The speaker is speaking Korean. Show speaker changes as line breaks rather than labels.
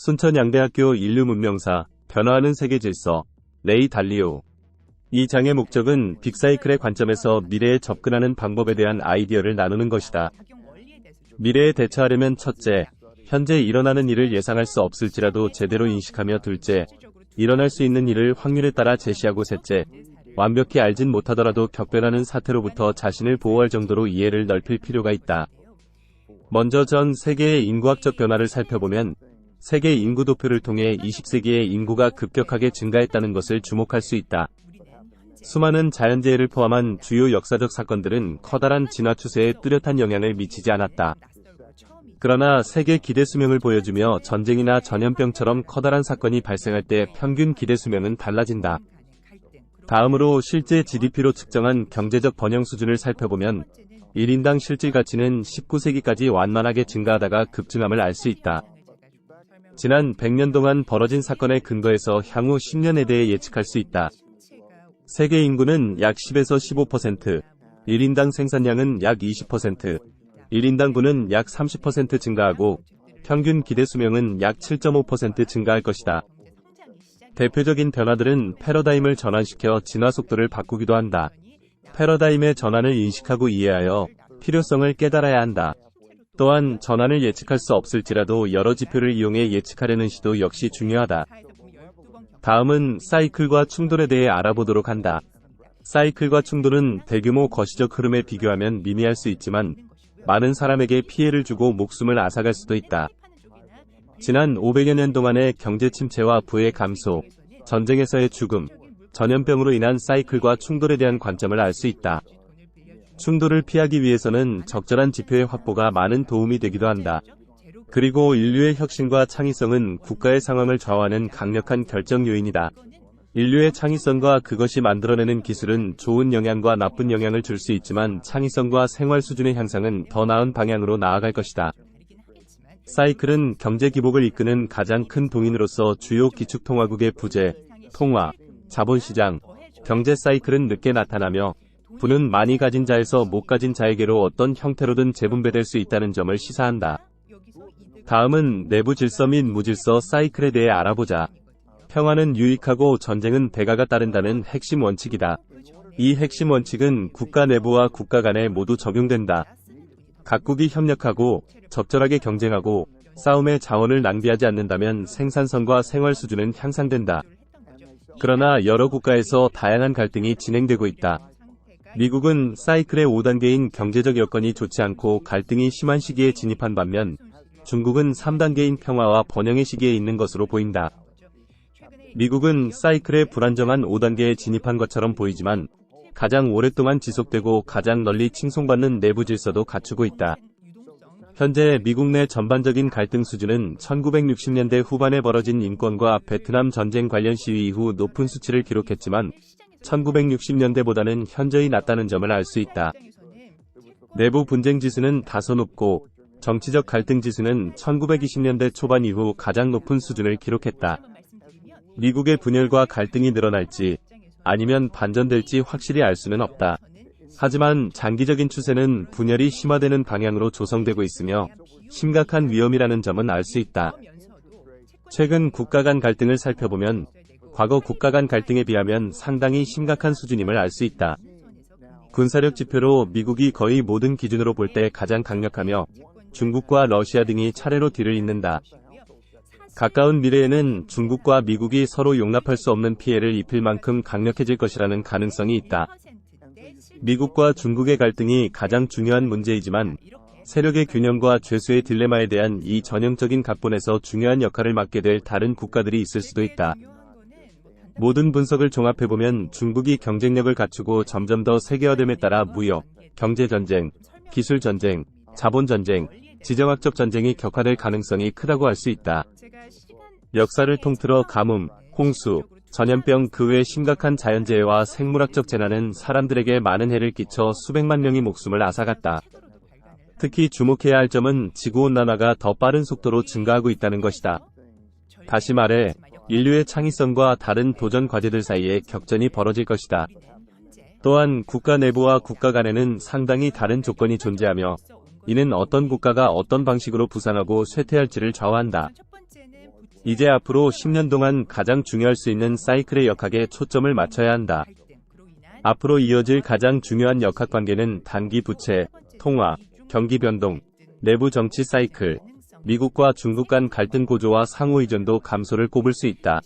순천양대학교 인류문명사, 변화하는 세계 질서, 레이 달리오. 이 장의 목적은 빅사이클의 관점에서 미래에 접근하는 방법에 대한 아이디어를 나누는 것이다. 미래에 대처하려면 첫째, 현재 일어나는 일을 예상할 수 없을지라도 제대로 인식하며 둘째, 일어날 수 있는 일을 확률에 따라 제시하고 셋째, 완벽히 알진 못하더라도 격변하는 사태로부터 자신을 보호할 정도로 이해를 넓힐 필요가 있다. 먼저 전 세계의 인구학적 변화를 살펴보면 세계 인구 도표를 통해 20세기에 인구가 급격하게 증가했다는 것을 주목할 수 있다. 수많은 자연재해를 포함한 주요 역사적 사건들은 커다란 진화 추세에 뚜렷한 영향을 미치지 않았다. 그러나 세계 기대 수명을 보여주며 전쟁이나 전염병처럼 커다란 사건이 발생할 때 평균 기대 수명은 달라진다. 다음으로 실제 GDP로 측정한 경제적 번영 수준을 살펴보면 1인당 실질 가치는 19세기까지 완만하게 증가하다가 급증함을 알 수 있다. 지난 100년 동안 벌어진 사건의 근거에서 향후 10년에 대해 예측할 수 있다. 세계 인구는 약 10에서 15%, 1인당 생산량은 약 20%, 1인당 부는 약 30% 증가하고 평균 기대 수명은 약 7.5% 증가할 것이다. 대표적인 변화들은 패러다임을 전환시켜 진화 속도를 바꾸기도 한다. 패러다임의 전환을 인식하고 이해하여 필요성을 깨달아야 한다. 또한 전환을 예측할 수 없을지라도 여러 지표를 이용해 예측하려는 시도 역시 중요하다. 다음은 사이클과 충돌에 대해 알아보도록 한다. 사이클과 충돌은 대규모 거시적 흐름에 비교하면 미미할 수 있지만 많은 사람에게 피해를 주고 목숨을 앗아갈 수도 있다. 지난 500여 년 동안의 경제 침체와 부의 감소, 전쟁에서의 죽음, 전염병으로 인한 사이클과 충돌에 대한 관점을 알 수 있다. 충돌을 피하기 위해서는 적절한 지표의 확보가 많은 도움이 되기도 한다. 그리고 인류의 혁신과 창의성은 국가의 상황을 좌우하는 강력한 결정 요인이다. 인류의 창의성과 그것이 만들어내는 기술은 좋은 영향과 나쁜 영향을 줄 수 있지만 창의성과 생활 수준의 향상은 더 나은 방향으로 나아갈 것이다. 사이클은 경제 기복을 이끄는 가장 큰 동인으로서 주요 기축통화국의 부재, 통화, 자본시장, 경제 사이클은 늦게 나타나며 부는 많이 가진 자에서 못 가진 자에게로 어떤 형태로든 재분배될 수 있다는 점을 시사한다. 다음은 내부 질서 및 무질서 사이클에 대해 알아보자. 평화는 유익하고 전쟁은 대가가 따른다는 핵심 원칙이다. 이 핵심 원칙은 국가 내부와 국가 간에 모두 적용된다. 각국이 협력하고 적절하게 경쟁하고 싸움의 자원을 낭비하지 않는다면 생산성과 생활 수준은 향상된다. 그러나 여러 국가에서 다양한 갈등이 진행되고 있다. 미국은 사이클의 5단계인 경제적 여건이 좋지 않고 갈등이 심한 시기에 진입한 반면 중국은 3단계인 평화와 번영의 시기에 있는 것으로 보인다. 미국은 사이클의 불안정한 5단계에 진입한 것처럼 보이지만 가장 오랫동안 지속되고 가장 널리 칭송받는 내부 질서도 갖추고 있다. 현재 미국 내 전반적인 갈등 수준은 1960년대 후반에 벌어진 인권과 베트남 전쟁 관련 시위 이후 높은 수치를 기록했지만 1960년대보다는 현저히 낮다는 점을 알 수 있다. 내부 분쟁 지수는 다소 높고 정치적 갈등 지수는 1920년대 초반 이후 가장 높은 수준을 기록했다. 미국의 분열과 갈등이 늘어날지 아니면 반전될지 확실히 알 수는 없다. 하지만 장기적인 추세는 분열이 심화되는 방향으로 조성되고 있으며 심각한 위험이라는 점은 알 수 있다. 최근 국가 간 갈등을 살펴보면 과거 국가 간 갈등에 비하면 상당히 심각한 수준임을 알 수 있다. 군사력 지표로 미국이 거의 모든 기준으로 볼 때 가장 강력하며 중국과 러시아 등이 차례로 뒤를 잇는다. 가까운 미래에는 중국과 미국이 서로 용납할 수 없는 피해를 입힐 만큼 강력해질 것이라는 가능성이 있다. 미국과 중국의 갈등이 가장 중요한 문제이지만 세력의 균형과 죄수의 딜레마에 대한 이 전형적인 각본에서 중요한 역할을 맡게 될 다른 국가들이 있을 수도 있다. 모든 분석을 종합해보면 중국이 경쟁력을 갖추고 점점 더 세계화됨에 따라 무역, 경제전쟁, 기술전쟁, 자본전쟁, 지정학적 전쟁이 격화될 가능성이 크다고 할 수 있다. 역사를 통틀어 가뭄, 홍수, 전염병 그 외 심각한 자연재해와 생물학적 재난은 사람들에게 많은 해를 끼쳐 수백만 명의 목숨을 앗아갔다. 특히 주목해야 할 점은 지구온난화가 더 빠른 속도로 증가하고 있다는 것이다. 다시 말해 인류의 창의성과 다른 도전 과제들 사이에 격전이 벌어질 것이다. 또한 국가 내부와 국가 간에는 상당히 다른 조건이 존재하며 이는 어떤 국가가 어떤 방식으로 부상하고 쇠퇴할지를 좌우한다. 이제 앞으로 10년 동안 가장 중요할 수 있는 사이클의 역학에 초점을 맞춰야 한다. 앞으로 이어질 가장 중요한 역학관계는 단기 부채, 통화, 경기 변동, 내부 정치 사이클, 미국과 중국 간 갈등 고조와 상호 의존도 감소를 꼽을 수 있다.